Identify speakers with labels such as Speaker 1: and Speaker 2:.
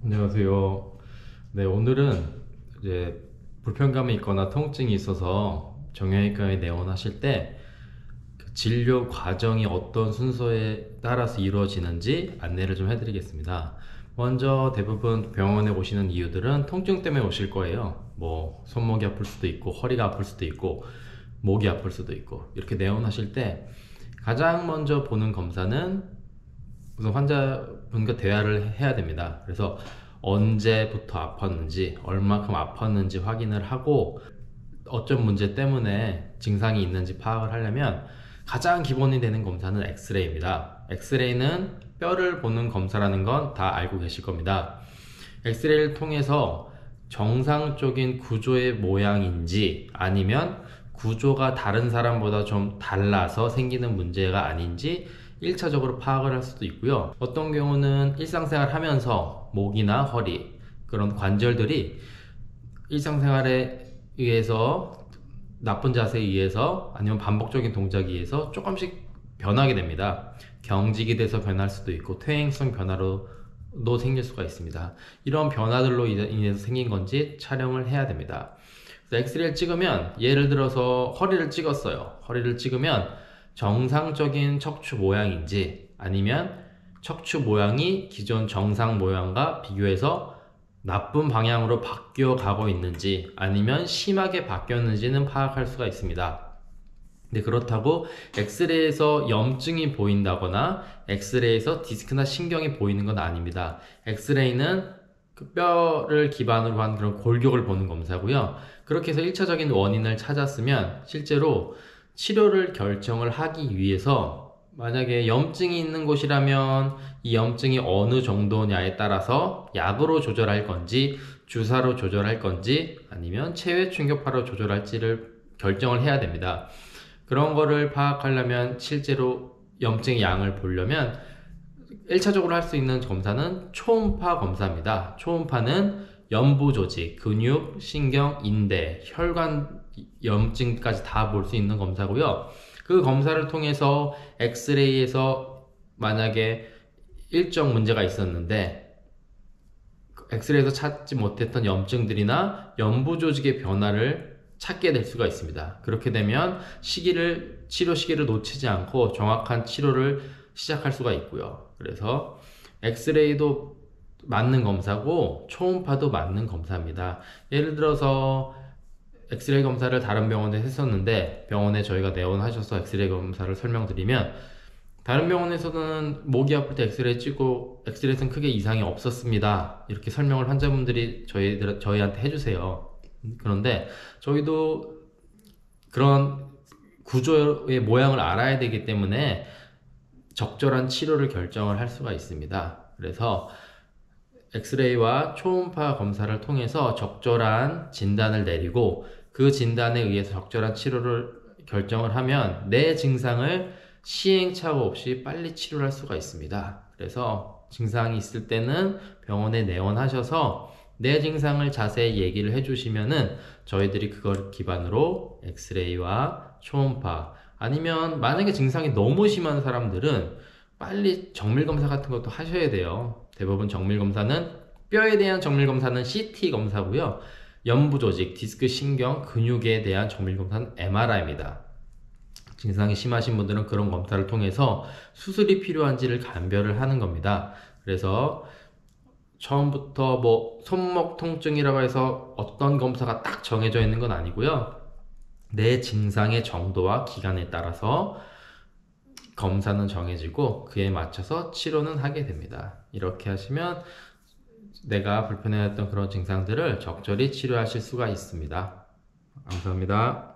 Speaker 1: 안녕하세요. 네, 오늘은 이제 불편감이 있거나 통증이 있어서 정형외과에 내원하실 때 그 진료 과정이 어떤 순서에 따라서 이루어지는지 안내를 좀 해드리겠습니다. 먼저 대부분 병원에 오시는 이유들은 통증 때문에 오실 거예요. 뭐 손목이 아플 수도 있고 허리가 아플 수도 있고 목이 아플 수도 있고, 이렇게 내원하실 때 가장 먼저 보는 검사는 우선 환자분과 대화를 해야 됩니다. 그래서 언제부터 아팠는지, 얼마큼 아팠는지 확인을 하고, 어떤 문제 때문에 증상이 있는지 파악을 하려면 가장 기본이 되는 검사는 엑스레이입니다. 엑스레이는 뼈를 보는 검사라는 건 다 알고 계실 겁니다. 엑스레이를 통해서 정상적인 구조의 모양인지, 아니면 구조가 다른 사람보다 좀 달라서 생기는 문제가 아닌지 1차적으로 파악을 할 수도 있고요. 어떤 경우는 일상생활 하면서 목이나 허리, 그런 관절들이 일상생활에 의해서, 나쁜 자세에 의해서, 아니면 반복적인 동작에 의해서 조금씩 변하게 됩니다. 경직이 돼서 변할 수도 있고 퇴행성 변화로도 생길 수가 있습니다. 이런 변화들로 인해서 생긴 건지 촬영을 해야 됩니다. 그래서 엑스레이를 찍으면, 예를 들어서 허리를 찍었어요. 허리를 찍으면 정상적인 척추 모양인지, 아니면 척추 모양이 기존 정상 모양과 비교해서 나쁜 방향으로 바뀌어 가고 있는지, 아니면 심하게 바뀌었는지는 파악할 수가 있습니다. 근데 그렇다고 엑스레이에서 염증이 보인다거나 엑스레이에서 디스크나 신경이 보이는 건 아닙니다. 엑스레이는 그 뼈를 기반으로 한 그런 골격을 보는 검사고요. 그렇게 해서 1차적인 원인을 찾았으면 실제로 치료를 결정을 하기 위해서, 만약에 염증이 있는 곳이라면 이 염증이 어느 정도냐에 따라서 약으로 조절할 건지, 주사로 조절할 건지, 아니면 체외 충격파로 조절할지를 결정을 해야 됩니다. 그런 거를 파악하려면, 실제로 염증의 양을 보려면 1차적으로 할 수 있는 검사는 초음파 검사입니다. 초음파는 연부 조직, 근육, 신경, 인대, 혈관 염증까지 다 볼 수 있는 검사고요. 그 검사를 통해서 엑스레이에서 만약에 일정 문제가 있었는데 엑스레이에서 찾지 못했던 염증들이나 연부 조직의 변화를 찾게 될 수가 있습니다. 그렇게 되면 치료 시기를 놓치지 않고 정확한 치료를 시작할 수가 있고요. 그래서 엑스레이도 맞는 검사고 초음파도 맞는 검사입니다. 예를 들어서 엑스레이 검사를 다른 병원에 했었는데, 병원에 저희가 내원하셔서 엑스레이 검사를 설명드리면, 다른 병원에서는 목이 아플 때 엑스레이 찍고 엑스레이에서는 크게 이상이 없었습니다, 이렇게 설명을 환자분들이 저희한테 해주세요. 그런데 저희도 그런 구조의 모양을 알아야 되기 때문에 적절한 치료를 결정을 할 수가 있습니다. 그래서 엑스레이와 초음파 검사를 통해서 적절한 진단을 내리고, 그 진단에 의해서 적절한 치료를 결정을 하면 내 증상을 시행착오 없이 빨리 치료를 할 수가 있습니다. 그래서 증상이 있을 때는 병원에 내원하셔서 내 증상을 자세히 얘기를 해주시면은 저희들이 그걸 기반으로 엑스레이와 초음파, 아니면 만약에 증상이 너무 심한 사람들은 빨리 정밀검사 같은 것도 하셔야 돼요. 대부분 정밀검사는, 뼈에 대한 정밀검사는 CT 검사고요. 연부조직, 디스크, 신경, 근육에 대한 정밀검사는 MRI입니다. 증상이 심하신 분들은 그런 검사를 통해서 수술이 필요한지를 감별을 하는 겁니다. 그래서 처음부터 뭐 손목 통증이라고 해서 어떤 검사가 딱 정해져 있는 건 아니고요. 내 증상의 정도와 기간에 따라서 검사는 정해지고 그에 맞춰서 치료는 하게 됩니다. 이렇게 하시면 내가 불편해했던 그런 증상들을 적절히 치료하실 수가 있습니다. 감사합니다.